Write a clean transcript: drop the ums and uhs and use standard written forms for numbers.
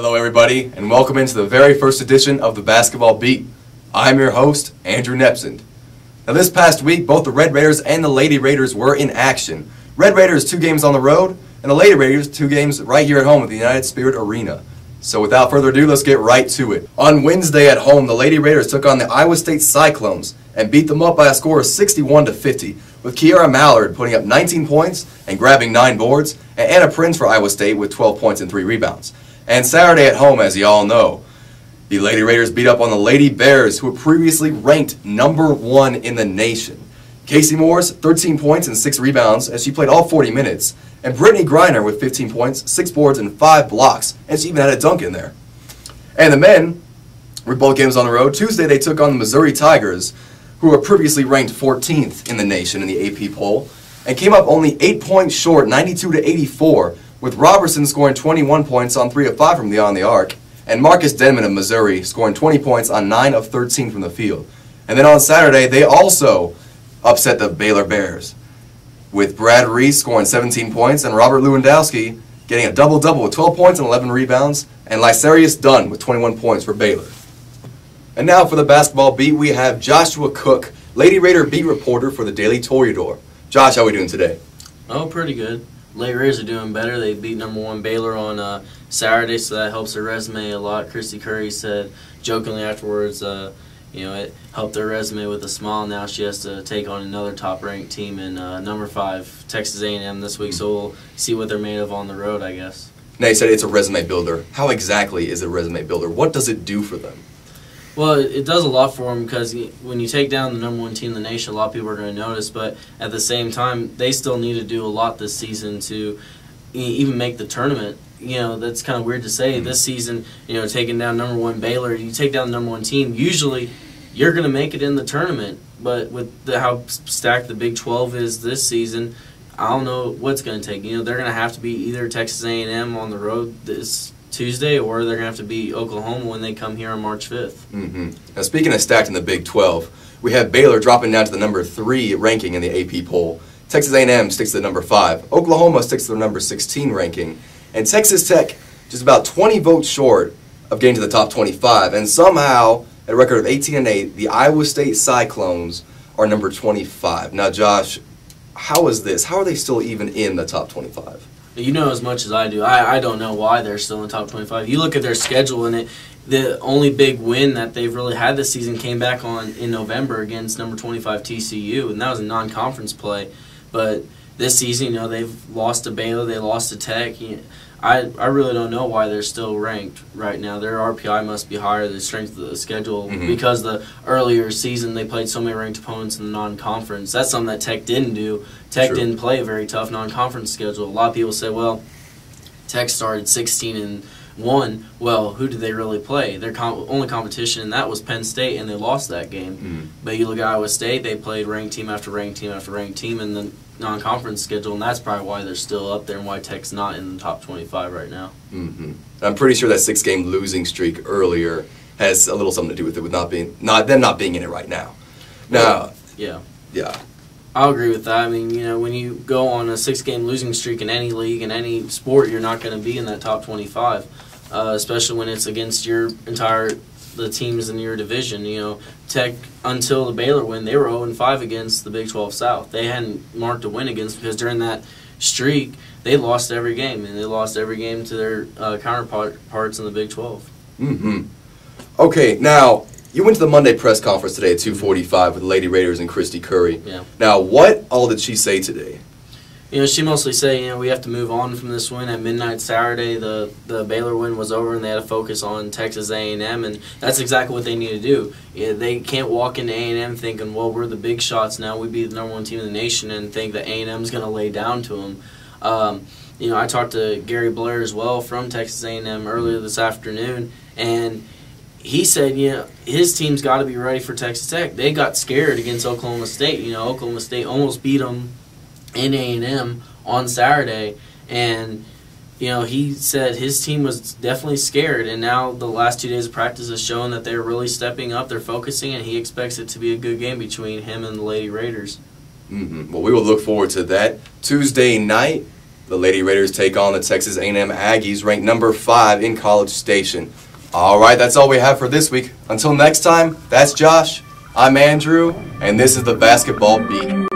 Hello everybody, and welcome into the very first edition of the Basketball Beat. I'm your host, Andrew Nepsund. Now this past week, both the Red Raiders and the Lady Raiders were in action. Red Raiders 2 games on the road, and the Lady Raiders 2 games right here at home at the United Spirit Arena. So without further ado, let's get right to it. On Wednesday at home, the Lady Raiders took on the Iowa State Cyclones and beat them up by a score of 61-50, with Kiara Mallard putting up 19 points and grabbing 9 boards, and Anna Prince for Iowa State with 12 points and 3 rebounds. And Saturday at home, as you all know, the Lady Raiders beat up on the Lady Bears, who were previously ranked #1 in the nation. Casey Morris, 13 points and 6 rebounds as she played all 40 minutes, and Brittany Griner with 15 points, 6 boards, and 5 blocks, and she even had a dunk in there. And the men were both games on the road. Tuesday they took on the Missouri Tigers, who were previously ranked 14th in the nation in the AP poll, and came up only 8 points short, 92-84, with Robertson scoring 21 points on 3 of 5 from beyond the arc, and Marcus Denman of Missouri scoring 20 points on 9 of 13 from the field. And then on Saturday, they also upset the Baylor Bears, with Brad Reese scoring 17 points and Robert Lewandowski getting a double-double with 12 points and 11 rebounds, and Lysarius Dunn with 21 points for Baylor. And now for the Basketball Beat, we have Joshua Koch, Lady Raider beat reporter for the Daily Toreador. Josh, how are we doing today? Oh, pretty good. Lady Raiders are doing better. They beat #1 Baylor on Saturday, so that helps their resume a lot. Christy Curry said jokingly afterwards, it helped their resume with a smile. Now she has to take on another top-ranked team in #5 Texas A&M this week, so we'll see what they're made of on the road, I guess. Now, you said it's a resume builder. How exactly is it a resume builder? What does it do for them? Well, it does a lot for them because when you take down the #1 team in the nation, a lot of people are going to notice. But at the same time, they still need to do a lot this season to even make the tournament. That's kind of weird to say. This season, taking down #1 Baylor, you take down the #1 team, usually you're going to make it in the tournament. But with how stacked the Big 12 is this season, I don't know what's going to take. They're going to have to beat either Texas A&M on the road this Tuesday, or they're going to have to beat Oklahoma when they come here on March 5th. Now, speaking of stacked in the Big 12, we have Baylor dropping down to the #3 ranking in the AP poll. Texas A&M sticks to the #5. Oklahoma sticks to the #16 ranking. And Texas Tech just about 20 votes short of getting to the top 25. And somehow, at a record of 18-8, the Iowa State Cyclones are number 25. Now, Josh, how is this? How are they still even in the top 25? You know as much as I do. I don't know why they're still in the top 25. You look at their schedule, and the only big win that they've really had this season came back in November against number 25 TCU, and that was a non-conference play. But this season, they've lost to Baylor, they lost to Tech. I really don't know why they're still ranked right now. Their RPI must be higher, the strength of the schedule, because the earlier season they played so many ranked opponents in the non-conference. That's something that Tech didn't do. Tech didn't play a very tough non-conference schedule. A lot of people say, well, Tech started 16-1. Well, who did they really play? Their only competition in that was Penn State, and they lost that game. But you look at Iowa State, they played ranked team after ranked team after ranked team in the non-conference schedule, and that's probably why they're still up there and why Tech's not in the top 25 right now. I'm pretty sure that 6-game losing streak earlier has a little something to do with it, with them not being in it right now. Now, yeah. Yeah. I'll agree with that. I mean, when you go on a 6-game losing streak in any league, in any sport, you're not going to be in that top 25, especially when it's against the teams in your division. Tech, until the Baylor win, they were 0-5 against the Big 12 South. They hadn't marked a win against, because during that streak, they lost every game, and they lost every game to their counterparts in the Big 12. Okay, now, you went to the Monday press conference today at 2:45 with the Lady Raiders and Christy Curry. Yeah. Now, what all did she say today? She mostly said, we have to move on from this win. At midnight Saturday, the Baylor win was over, and they had to focus on Texas A&M, and that's exactly what they need to do. They can't walk into A&M thinking, well, we're the big shots now. We beat the #1 team in the nation, and think that A&M is going to lay down to them. I talked to Gary Blair as well from Texas A&M earlier this afternoon, and he said, his team's got to be ready for Texas Tech. They got scared against Oklahoma State. Oklahoma State almost beat them in A&M on Saturday, and he said his team was definitely scared, and now the last 2 days of practice has shown that they're really stepping up, they're focusing, and he expects it to be a good game between him and the Lady Raiders. Well, we will look forward to that. Tuesday night, The Lady Raiders take on the Texas A&M Aggies, ranked number 5 in College Station. All right, that's all we have for this week. Until next time, that's Josh, I'm Andrew, and this is the Basketball Beat.